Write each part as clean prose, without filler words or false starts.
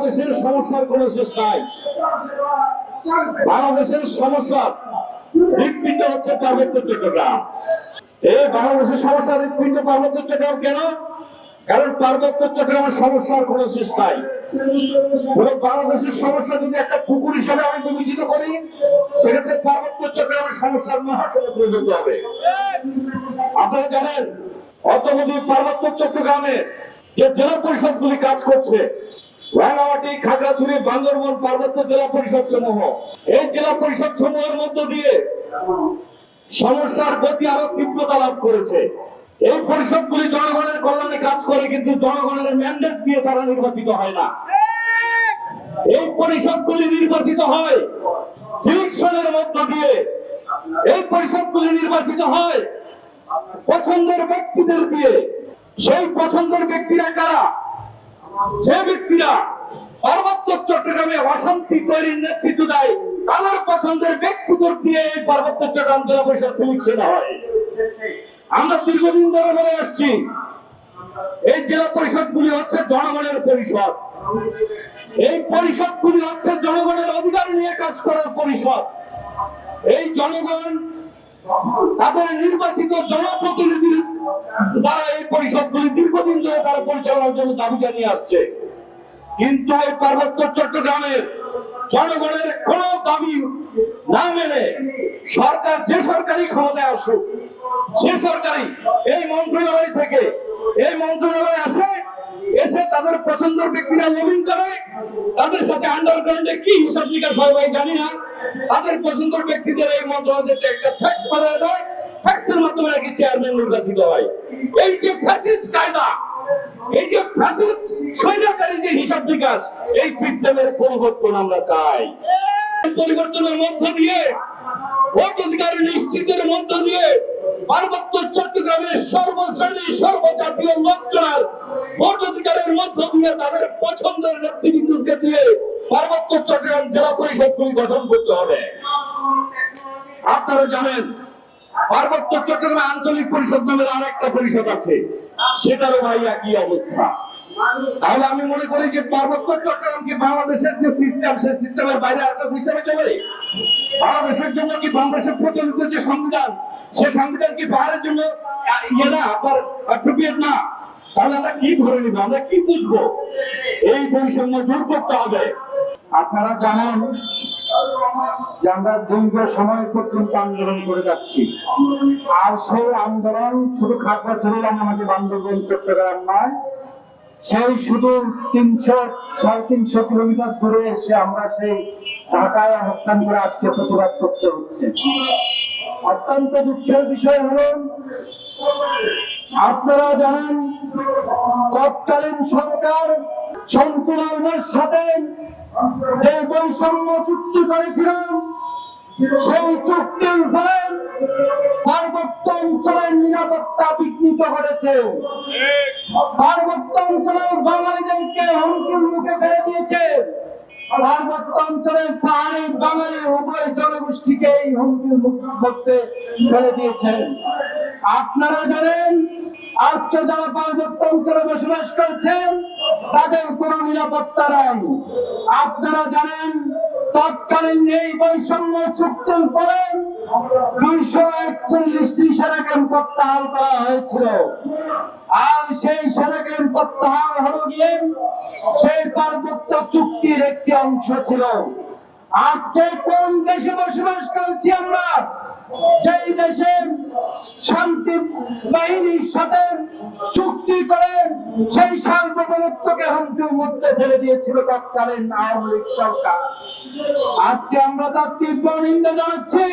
বাংলাদেশের সমস্যার কোনো শেষ নাই। বাংলাদেশের সমস্যা হৃৎপিণ্ড হচ্ছে পার্বত্য চট্টগ্রাম। এই বাংলাদেশের সমস্যা হৃৎপিণ্ড পার্বত্য চট্টগ্রাম কেন? কারণ পার্বত্য চট্টগ্রামের সমস্যার কোনো শেষ নাই। বাংলাদেশের সমস্যা যদি একটা পুকুর হিসাবে আমি বিবেচিত করি, সেক্ষেত্রে পার্বত্য চট্টগ্রামের সমস্যার মহাসমুদ্র হতে হবে। আপনারা জানেন অদ্যাবধি পার্বত্য চট্টগ্রামে যে জেলা পরিষদ গুলি কাজ করছে, রাঙ্গামাটি, খাগড়াছড়ি, বান্দরবান পার্বত্য জেলা পরিষদ সমূহ, এই জেলা পরিষদ সমূহের মধ্য দিয়ে সমস্যার গতি আরো তীব্রতা লাভ করেছে। এই পরিষদগুলি জনগণের কল্যাণে কাজ করে, কিন্তু জনগণের ম্যান্ডেট দিয়ে তারা নির্বাচিত হয় না। এই পরিষদগুলি নির্বাচিত হয় সিলেকশনের মধ্য দিয়ে। এই পরিষদগুলি নির্বাচিত হয় পছন্দের ব্যক্তিদের দিয়ে। সেই পছন্দের ব্যক্তিরা কারা? যে ব্যক্তিরা পার্বত্য চট্টগ্রামে অশান্তি তৈরির নেতৃত্ব দেয়, তাদের পছন্দের ব্যক্তিদের দিয়ে এই পার্বত্য চট্টগ্রাম জেলা পরিষদ সিলেকশন হয়। আমরা দীর্ঘদিন ধরে বলে আসছি, এই জেলা পরিষদগুলি হচ্ছে জনগণের পরিষদ। এই পরিষদগুলি হচ্ছে জনগণের অধিকার নিয়ে কাজ করার পরিষদ। এই জনগণ তাদের নির্বাচিত জনপ্রতিনিধির দ্বারা এই পরিষদগুলি দীর্ঘদিন ধরে তারা পরিচালনার জন্য দাবি জানিয়ে আসছে। কিন্তু এই পার্বত্য চট্টগ্রামের জনগণের কোন দাবি না মেনে সরকার, যে সরকারি ক্ষমতায় আসুক, সে সরকারি এই মন্ত্রণালয় থেকে এই মন্ত্রণালয় আসে, এসে তাদের পছন্দের ব্যক্তিরা লবিং করে, তাদের সাথে আন্ডারগ্রাউন্ডে কি হিসাব নিকাশ হয় ভাই জানি না, তাদের পছন্দের ব্যক্তিদের এই মন্ত্রণালয় একটা ফ্যাক্স বানায় দেয়, ফ্যাক্সের মাধ্যমে নাকি চেয়ারম্যান নির্বাচিত হয়। এই যে ফ্যাসিস্ট কায়দা, এই যে ফ্যাসিস্ট স্বৈরাচারী যে হিসাব নিকাশ, এই সিস্টেমের পরিবর্তন আমরা চাই। পরিবর্তনের মধ্য দিয়ে, ভোট অধিকার নিশ্চিতের মধ্য দিয়ে পার্বত্য চট্টগ্রামের সর্বশ্রেণী সর্বজাতীয় লোকজনের ভোট অধিকারের মধ্য দিয়ে তাদের পছন্দের নেতৃবৃন্দকে দিয়ে পার্বত্য চট্টগ্রাম জেলা পরিষদগুলি গঠন করতে হবে। আপনারা জানেন পার্বত্য চট্টগ্রাম আঞ্চলিক পরিষদ নামের আরেকটা পরিষদ আছে, সেটারও ভাই একই অবস্থা। তাহলে আমি মনে করি যে পার্বত্য চট্টগ্রাম কি বাংলাদেশের যে সিস্টেম, সেই সিস্টেমের বাইরে আরেকটা সিস্টেমে চলে? বাংলাদেশের জন্য কি বাংলাদেশের প্রচলিত যে সংবিধান, সেই সংবিধান কি বাইরের জন্য ইয়ে না, আপনার অ্যাপ্রোপ্রিয়েট না? তাহলে আমরা কি ধরে নিব, আমরা কি বুঝবো? এই বৈষম্য দূর করতে হবে। আপনারা জানেন যে আমরা দীর্ঘ সময় পর্যন্ত আন্দোলন করে যাচ্ছি, আর সেই আন্দোলন শুধু খাগড়াছড়ি, রাঙ্গামাটি, বান্দরবান, চট্টগ্রাম নয়, সেই শুধু 300-350 কিলোমিটার দূরে এসে আমরা সেই ঢাকায় অবস্থান করে আজকে প্রতিবাদ করতে হচ্ছে। অত্যন্ত দুঃখের বিষয় হলো, আপনারা জানেন তৎকালীন সরকার সন্তুলনের সাথে যে বৈষম্য চুক্তি করেছিলাম, সেই চুক্তির ফলে পার্বত্য অঞ্চলের নিরাপত্তা বিঘ্নিত করেছে। পার্বত্য অঞ্চলের বাঙালিদেরকে হুমকির মুখে ফেলে দিয়েছে। পার্বত্য অঞ্চলের পাহাড়ি বাঙালি উভয় জনগোষ্ঠীকে এই হুমকির মুখে ফেলে দিয়েছেন। আপনারা জানেন আজকে যারা পার্বত্য অঞ্চলে বসবাস করছেন তাদের কোনো নিরাপত্তা নাই। আপনারা জানেন তৎকালীন এই বৈষম্য চুক্তির পরে 241টি সেনা ক্যাম্প প্রত্যাহার করা হয়েছিল। আর সেই সেনা ক্যাম্প প্রত্যাহার হলো গিয়ে সেই পার্বত্য চুক্তির একটি অংশ ছিল। আজকে কোন দেশে বসবাস করছি আমরা? যেই দেশে শান্তি বাহিনীর সাথে চুক্তি করে সেই সার্বভৌমত্বকে হুমকির মধ্যে ফেলে দিয়েছিল তৎকালীন আওয়ামী লীগ সরকার। আজকে আমরা তার তীব্র নিন্দা জানাচ্ছি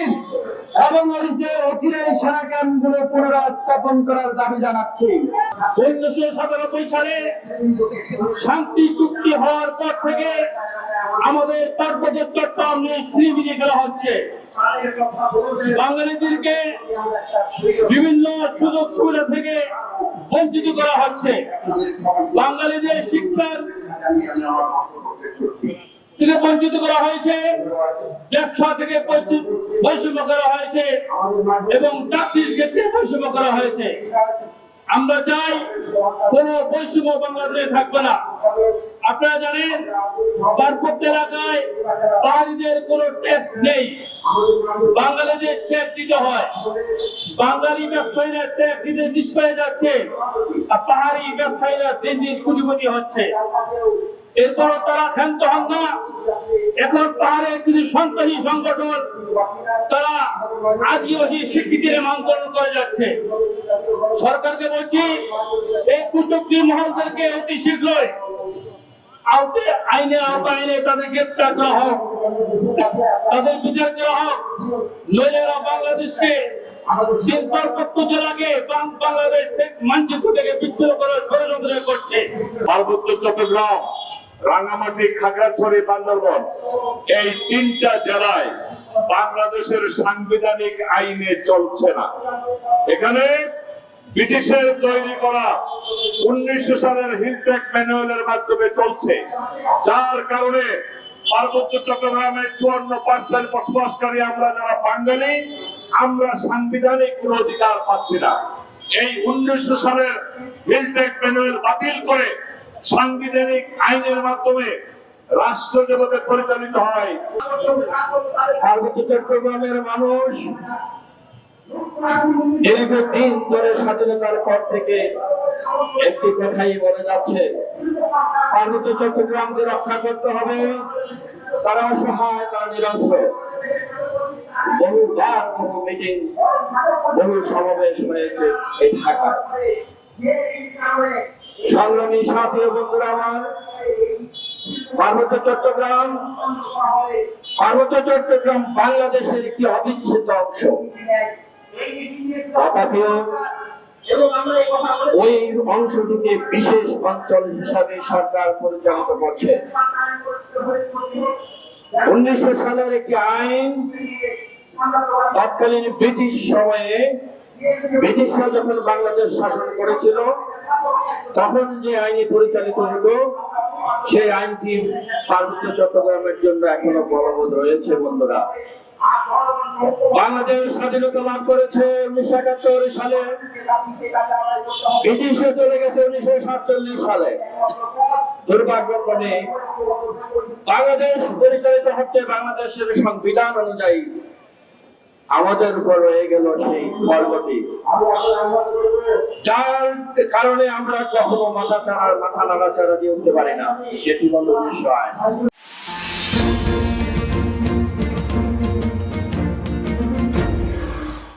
এবং ওই যে অচিরে সেনা ক্যাম্পগুলো পুনরায় স্থাপন করার দাবি জানাচ্ছি। 1997 সালে শান্তি চুক্তি হওয়ার পর থেকে আমাদের পার্বত্য চট্টগ্রাম নিয়ে ছিনিমিনি খেলা হচ্ছে। বাঙালিদেরকে বিভিন্ন সুযোগ সুবিধা থেকে বঞ্চিত করা হচ্ছে। বাঙালিদের শিক্ষার থেকে বঞ্চিত করা হয়েছে, ব্যবসা থেকে বৈষম্য করা হয়েছে এবং চাকরির ক্ষেত্রে বৈষম্য করা হয়েছে। আমরা চাই কোন বৈষম্য বাংলাদেশে থাকবে না। আপনারা জানেন পার্বত্য এলাকায় পাহাড়িদের কোনো ট্যাক্স নেই, বাঙালিদের ট্যাক্স দিতে হয়। বাঙালি ব্যবসায়ীরা ট্যাক্স দিতে নিষ্পায় যাচ্ছে, আর পাহাড়ি ব্যবসায়ীরা দিন দিন কোটিপতি হচ্ছে। এরপরও তারা ক্ষান্ত হন না। এখন পাহাড়ের কিছু সন্ত্রাসী সংগঠন তারা আদিবাসী স্বীকৃতির আন্দোলন করে যাচ্ছে। সরকারকে বলছি, এই কুচক্রী মহলদেরকে অতি শীঘ্রই আইনে আওতায় তাদের গ্রেপ্তার করা হোক, তাদের বিচার করা হোক। নইলে এরা বাংলাদেশকে তিন পার্বত্য জেলাকে বাংলাদেশ মানচিত্র থেকে বিচ্ছিন্ন করার ষড়যন্ত্র করছে। পার্বত্য চট্টগ্রাম, রাঙ্গামাটি, খাগড়াছড়ি, বান্দরবান এই তিনটা জেলায় বাংলাদেশের সাংবিধানিক আইনে চলছে না। এখানে ব্রিটিশের তৈরি করা 1900 সালের হিলটেক ম্যানুয়ালের মাধ্যমে চলছে, যার কারণে পার্বত্য চট্টগ্রামের 54% বসবাসকারী আমরা যারা বাঙালি, আমরা সাংবিধানিক কোনো অধিকার পাচ্ছি না। এই 1900 সালের হিলটেক ম্যানুয়াল বাতিল করে সাংবিধানিক আইনের মাধ্যমে রাষ্ট্র যেভাবে পরিচালিত হয়। পার্বত্য চট্টগ্রামের মানুষ দীর্ঘদিন ধরে স্বাধীনতার পর থেকে একটি কথাই বলে যাচ্ছে, পার্বত্য চট্টগ্রামকে রক্ষা করতে হবে। তারা অসহায়, তারা নিরস্ত্র। বহুবার বহু মিটিং, বহু সমাবেশ হয়েছে এই ঢাকায়। সংগ্রামী সাথী ও বন্ধুরা আমার, পার্বত্য চট্টগ্রাম বাংলাদেশের একটি অবিচ্ছেদ্য অংশ। তথাপিও ওই অংশটিকে বিশেষ অঞ্চল হিসাবে সরকার পরিচালিত করছে। 1900 সালের একটি আইন তৎকালীন ব্রিটিশ সময়ে, ব্রিটিশরা যখন বাংলাদেশ শাসন করেছিল তখন যে আইনে পরিচালিত হতো, সেই আইনটি পার্বত্য চট্টগ্রামের জন্য এখনো বলবৎ রয়েছে। বন্ধুরা, বাংলাদেশ স্বাধীনতা লাভ করেছে 1971 সালে, ব্রিটিশরা চলে গেছে 1947 সালে। দুর্ভাগ্যক্রমে বাংলাদেশ পরিচালিত হচ্ছে বাংলাদেশের সংবিধান অনুযায়ী। আমাদের উপর রয়ে গেল সেই খড়গটি, যার কারণে আমরা কখনো মাথা নাড়াচাড়া দিয়ে উঠতে পারি না। সেটি হলো বিষয়।